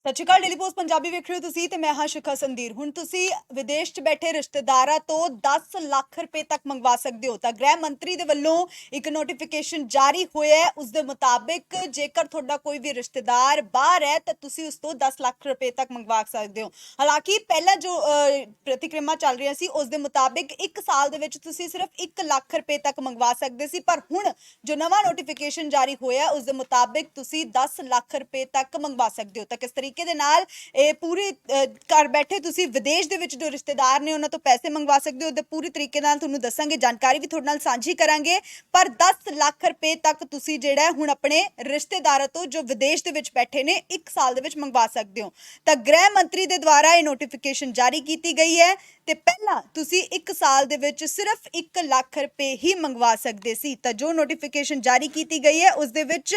ਸਤਿ ਸ਼੍ਰੀ ਅਕਾਲ। Daily post Punjabi ਵੇਖ ਰਹੇ ਹੋ ਤੁਸੀਂ ਤੇ ਮੈਂ ਹਾਂ ਸ਼ਿਖਾ ਸੰਦੀਰ। ਹੁਣ ਤੁਸੀਂ ਵਿਦੇਸ਼ 'ਚ ਬੈਠੇ ਰਿਸ਼ਤੇਦਾਰਾਂ ਤੋਂ 10 ਲੱਖ ਰੁਪਏ ਤੱਕ ਮੰਗਵਾ ਸਕਦੇ ਹੋ। ਤਾਂ ਗ੍ਰਹਿ ਮੰਤਰੀ ਦੇ ਵੱਲੋਂ ਇੱਕ ਨੋਟੀਫਿਕੇਸ਼ਨ ਜਾਰੀ ਹੋਇਆ ਹੈ। ਉਸ ਦੇ ਮੁਤਾਬਿਕ ਜੇਕਰ ਤੁਹਾਡਾ ਕੋਈ ਵੀ ਰਿਸ਼ਤੇਦਾਰ ਬਾਹਰ ਹੈ ਤਾਂ ਤੁਸੀਂ ਉਸ ਤੋਂ 10 ਲੱਖ ਰੁਪਏ ਤੱਕ ਮੰਗਵਾ ਸਕਦੇ ਹੋ। ਹਾਲਾਂਕਿ ਪਹਿਲਾਂ ਜੋ ਪ੍ਰਤੀਕ੍ਰਮਾ ਚੱਲ ਰਹੀਆਂ ਸੀ ਉਸ ਦੇ ਮੁਤਾਬਿਕ 1 ਸਾਲ ਦੇ ਵਿੱਚ ਤੁਸੀਂ ਸਿਰਫ 1 ਲੱਖ ਰੁਪਏ ਤੱਕ ਮੰਗਵਾ ਸਕਦੇ ਸੀ, ਪਰ ਹੁਣ ਜੋ ਨਵਾਂ ਨੋਟੀਫਿਕੇਸ਼ਨ ਜਾਰੀ ਹੋਇਆ ਉਸ ਦੇ ਮੁਤਾਬਿਕ ਤੁਸੀਂ 10 ਲੱਖ ਰੁਪਏ ਤੱਕ ਮੰਗਵਾ ਸਕਦੇ ਹੋ। ਤਾਂ ਕਿਸ ਤਰੀਕੇ ਦੇ ਨਾਲ ਇਹ ਪੂਰੀ ਘਰ ਬੈਠੇ ਤੁਸੀਂ ਵਿਦੇਸ਼ ਦੇ ਵਿੱਚ ਜੋ ਰਿਸ਼ਤੇਦਾਰ ਨੇ ਉਹਨਾਂ ਤੋਂ ਪੈਸੇ ਮੰਗਵਾ ਸਕਦੇ ਹੋ, ਉਹਦੇ ਪੂਰੀ ਤਰੀਕੇ ਨਾਲ ਤੁਹਾਨੂੰ ਦੱਸਾਂਗੇ, ਜਾਣਕਾਰੀ ਵੀ ਤੁਹਾਡੇ ਨਾਲ ਸਾਂਝੀ ਕਰਾਂਗੇ। ਪਰ 10 ਲੱਖ ਰੁਪਏ ਤੱਕ ਤੁਸੀਂ ਜਿਹੜਾ ਹੁਣ ਆਪਣੇ ਰਿਸ਼ਤੇਦਾਰਾਂ ਤੋਂ ਜੋ ਵਿਦੇਸ਼ ਦੇ ਵਿੱਚ ਬੈਠੇ ਨੇ 1 ਸਾਲ ਦੇ ਵਿੱਚ ਮੰਗਵਾ ਸਕਦੇ ਹੋ। ਤਾਂ ਗ੍ਰਹਿ ਮੰਤਰੀ ਦੇ ਦੁਆਰਾ ਇਹ ਨੋਟੀਫਿਕੇਸ਼ਨ ਜਾਰੀ ਕੀਤੀ ਗਈ ਹੈ ਤੇ ਪਹਿਲਾਂ ਤੁਸੀਂ 1 ਸਾਲ ਦੇ ਵਿੱਚ ਸਿਰਫ 1 ਲੱਖ ਰੁਪਏ ਹੀ ਮੰਗਵਾ ਸਕਦੇ ਸੀ। ਤਾਂ ਜੋ ਨੋਟੀਫਿਕੇਸ਼ਨ ਜਾਰੀ ਕੀਤੀ ਗਈ ਹੈ ਉਸ ਦੇ ਵਿੱਚ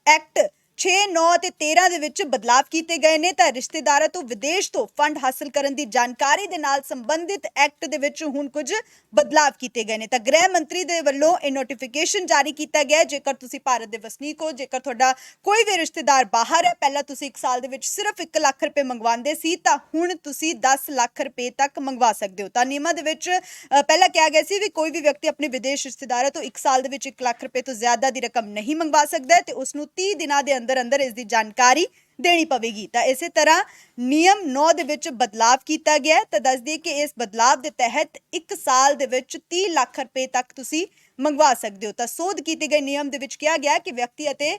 ਐਕਟ 6, 9 ਤੇ 13 ਦੇ ਵਿੱਚ ਬਦਲਾਵ ਕੀਤੇ ਗਏ ਨੇ। ਤਾਂ ਰਿਸ਼ਤੇਦਾਰਾਂ ਤੋਂ ਵਿਦੇਸ਼ ਤੋਂ ਫੰਡ ਹਾਸਲ ਕਰਨ ਦੀ ਜਾਣਕਾਰੀ ਦੇ ਨਾਲ ਸੰਬੰਧਿਤ ਐਕਟ ਦੇ ਵਿੱਚ ਹੁਣ ਕੁਝ ਬਦਲਾਵ ਕੀਤੇ ਗਏ ਨੇ। ਤਾਂ ਗ੍ਰਹਿ ਮੰਤਰੀ ਦੇ ਵੱਲੋਂ ਇਹ ਨੋਟੀਫਿਕੇਸ਼ਨ ਜਾਰੀ ਕੀਤਾ ਗਿਆ। ਜੇਕਰ ਤੁਸੀਂ ਭਾਰਤ ਦੇ ਵਸਨੀਕ ਹੋ, ਜੇਕਰ ਤੁਹਾਡਾ ਕੋਈ ਵੀ ਰਿਸ਼ਤੇਦਾਰ ਬਾਹਰ ਹੈ, ਪਹਿਲਾਂ ਤੁਸੀਂ 1 ਸਾਲ ਦੇ ਵਿੱਚ ਸਿਰਫ 1 ਲੱਖ ਰੁਪਏ ਮੰਗਵਾਉਂਦੇ ਸੀ, ਤਾਂ ਹੁਣ ਤੁਸੀਂ 10 ਲੱਖ ਰੁਪਏ ਤੱਕ ਮੰਗਵਾ ਸਕਦੇ ਹੋ। ਤਾਂ ਨਿਯਮਾਂ ਦੇ ਵਿੱਚ ਪਹਿਲਾਂ ਕਿਹਾ ਗਿਆ ਸੀ ਵੀ ਕੋਈ ਵੀ ਵਿਅਕਤੀ ਆਪਣੇ ਵਿਦੇਸ਼ ਰਿਸ਼ਤੇਦਾਰਾਂ ਤੋਂ 1 ਸਾਲ ਦੇ ਵਿੱਚ 1 ਲੱਖ ਰੁਪਏ ਤੋਂ ਜ਼ਿਆਦਾ ਦੀ ਰਕਮ ਨਹੀਂ ਮੰਗਵਾ ਸਕਦਾ ਤੇ ਉਸ ਨੂੰ 30 ਦਿਨਾਂ ਦੇ ਅੰਦਰ ਇਸ ਦੀ ਜਾਣਕਾਰੀ ਦੇਣੀ ਪਵੇਗੀ। ਤਾਂ ਇਸੇ ਤਰ੍ਹਾਂ ਨਿਯਮ 9 ਦੇ ਵਿੱਚ ਬਦਲਾਵ ਕੀਤਾ ਗਿਆ। ਤਾਂ ਦੱਸ ਦਈਏ ਕਿ ਇਸ ਬਦਲਾਵ ਦੇ ਤਹਿਤ 1 ਸਾਲ ਦੇ ਵਿੱਚ 30 ਲੱਖ ਰੁਪਏ ਤੱਕ ਤੁਸੀਂ ਮੰਗਵਾ ਸਕਦੇ ਹੋ। ਤਾਂ ਸੋਧ ਕੀਤੇ ਗਏ ਨਿਯਮ ਦੇ ਵਿੱਚ ਕਿਹਾ ਗਿਆ ਕਿ ਵਿਅਕਤੀ ਅਤੇ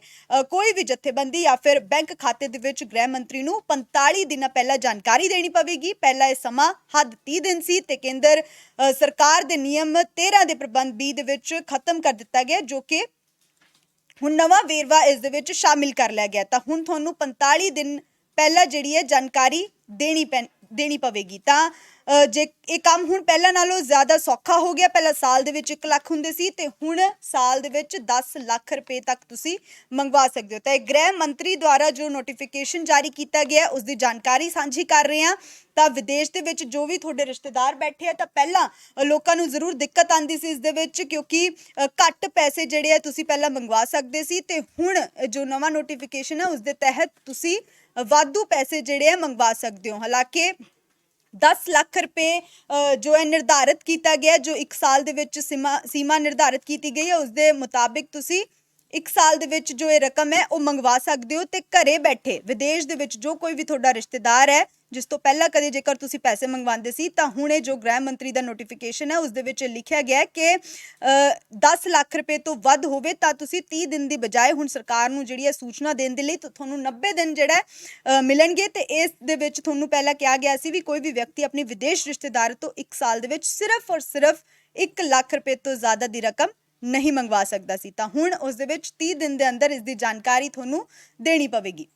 ਕੋਈ ਵੀ ਜਥੇਬੰਦੀ ਜਾਂ ਫਿਰ ਬੈਂਕ ਖਾਤੇ ਦੇ ਵਿੱਚ ਗ੍ਰਹਿ ਮੰਤਰੀ ਨੂੰ 45 ਦਿਨਾਂ ਪਹਿਲਾਂ ਜਾਣਕਾਰੀ ਦੇਣੀ ਪਵੇਗੀ। ਪਹਿਲਾਂ ਇਹ ਸਮਾਂ ਹੱਦ 30 ਦਿਨ ਸੀ ਤੇ ਕੇਂਦਰ ਸਰਕਾਰ ਦੇ ਨਿਯਮ 13 ਦੇ ਪ੍ਰਬੰਧ 20 ਦੇ ਵਿੱਚ ਖਤਮ ਕਰ ਦਿੱਤਾ ਗਿਆ, ਜੋ ਕਿ ਹੁਣ ਨਵਾਂ ਵੇਰਵਾ ਇਸ ਦੇ ਵਿੱਚ ਸ਼ਾਮਿਲ ਕਰ ਲਿਆ ਗਿਆ। ਤਾਂ ਹੁਣ ਤੁਹਾਨੂੰ 45 ਦਿਨ ਪਹਿਲਾਂ ਜਿਹੜੀ ਹੈ ਜਾਣਕਾਰੀ ਦੇਣੀ ਪਵੇਗੀ। ਤਾਂ ਜੇ ਇਹ ਕੰਮ ਹੁਣ ਪਹਿਲਾਂ ਨਾਲੋਂ ਜ਼ਿਆਦਾ ਸੌਖਾ ਹੋ ਗਿਆ। ਪਹਿਲਾਂ ਸਾਲ ਦੇ ਵਿੱਚ 1 ਲੱਖ ਹੁੰਦੇ ਸੀ ਤੇ ਹੁਣ ਸਾਲ ਦੇ ਵਿੱਚ 10 ਲੱਖ ਰੁਪਏ ਤੱਕ ਤੁਸੀਂ ਮੰਗਵਾ ਸਕਦੇ ਹੋ। ਤਾਂ ਇਹ ਗ੍ਰਹਿ ਮੰਤਰੀ ਦੁਆਰਾ ਜੋ ਨੋਟੀਫਿਕੇਸ਼ਨ ਜਾਰੀ ਕੀਤਾ ਗਿਆ ਉਸ ਦੀ ਜਾਣਕਾਰੀ ਸਾਂਝੀ ਕਰ ਰਹੇ ਹਾਂ। ਤਾਂ ਵਿਦੇਸ਼ ਦੇ ਵਿੱਚ ਜੋ ਵੀ ਤੁਹਾਡੇ ਰਿਸ਼ਤੇਦਾਰ ਬੈਠੇ ਆ, ਤਾਂ ਪਹਿਲਾਂ ਲੋਕਾਂ ਨੂੰ ਜ਼ਰੂਰ ਦਿੱਕਤ ਆਉਂਦੀ ਸੀ ਇਸ ਦੇ ਵਿੱਚ, ਕਿਉਂਕਿ ਘੱਟ ਪੈਸੇ ਜਿਹੜੇ ਆ ਤੁਸੀਂ ਪਹਿਲਾਂ ਮੰਗਵਾ ਸਕਦੇ ਸੀ ਤੇ ਹੁਣ ਜੋ ਨਵਾਂ ਨੋਟੀਫਿਕੇਸ਼ਨ ਹੈ ਉਸ ਦੇ ਤਹਿਤ ਤੁਸੀਂ ਵਾਧੂ ਪੈਸੇ ਜਿਹੜੇ ਆ ਮੰਗਵਾ ਸਕਦੇ ਹੋ। ਹਾਲਾਂਕਿ 10 ਲੱਖ ਰੁਪਏ ਜੋ ਹੈ ਨਿਰਧਾਰਿਤ ਕੀਤਾ ਗਿਆ, ਜੋ 1 ਸਾਲ ਦੇ ਵਿੱਚ ਸੀਮਾ ਨਿਰਧਾਰਿਤ ਕੀਤੀ ਗਈ ਹੈ ਉਸ ਦੇ ਮੁਤਾਬਿਕ ਤੁਸੀਂ 1 ਸਾਲ ਦੇ ਵਿੱਚ ਜੋ ਇਹ ਰਕਮ ਹੈ ਉਹ ਮੰਗਵਾ ਸਕਦੇ ਹੋ। ਤੇ ਘਰੇ ਬੈਠੇ ਵਿਦੇਸ਼ ਦੇ ਵਿੱਚ ਜੋ ਕੋਈ ਵੀ ਤੁਹਾਡਾ ਰਿਸ਼ਤੇਦਾਰ ਹੈ ਜਿਸ ਤੋਂ ਪਹਿਲਾਂ ਕਦੇ ਜੇਕਰ ਤੁਸੀਂ ਪੈਸੇ ਮੰਗਵਾਉਂਦੇ ਸੀ, ਤਾਂ ਹੁਣ ਇਹ ਜੋ ਗ੍ਰਹਿ ਮੰਤਰੀ ਦਾ ਨੋਟੀਫਿਕੇਸ਼ਨ ਹੈ ਉਸ ਦੇ ਵਿੱਚ ਲਿਖਿਆ ਗਿਆ ਕਿ 10 ਲੱਖ ਰੁਪਏ ਤੋਂ ਵੱਧ ਹੋਵੇ ਤਾਂ ਤੁਸੀਂ 30 ਦਿਨ ਦੀ ਬਜਾਏ ਹੁਣ ਸਰਕਾਰ ਨੂੰ ਜਿਹੜੀ ਹੈ ਸੂਚਨਾ ਦੇਣ ਦੇ ਲਈ ਤੁਹਾਨੂੰ 90 ਦਿਨ ਜਿਹੜਾ ਮਿਲਣਗੇ। ਤੇ ਇਸ ਦੇ ਵਿੱਚ ਤੁਹਾਨੂੰ ਪਹਿਲਾਂ ਕਿਹਾ ਗਿਆ ਸੀ ਵੀ ਕੋਈ ਵੀ ਵਿਅਕਤੀ ਆਪਣੀ ਵਿਦੇਸ਼ ਰਿਸ਼ਤੇਦਾਰ ਤੋਂ 1 ਸਾਲ ਦੇ ਵਿੱਚ ਸਿਰਫ ਔਰ ਸਿਰਫ 1 ਲੱਖ ਰੁਪਏ ਤੋਂ ਜ਼ਿਆਦਾ ਦੀ ਰਕਮ ਨਹੀਂ ਮੰਗਵਾ ਸਕਦਾ ਸੀ। ਤਾਂ ਹੁਣ ਉਸ ਦੇ ਵਿੱਚ 30 ਦਿਨ ਦੇ ਅੰਦਰ ਇਸ ਦੀ ਜਾਣਕਾਰੀ ਤੁਹਾਨੂੰ ਦੇਣੀ ਪਵੇਗੀ।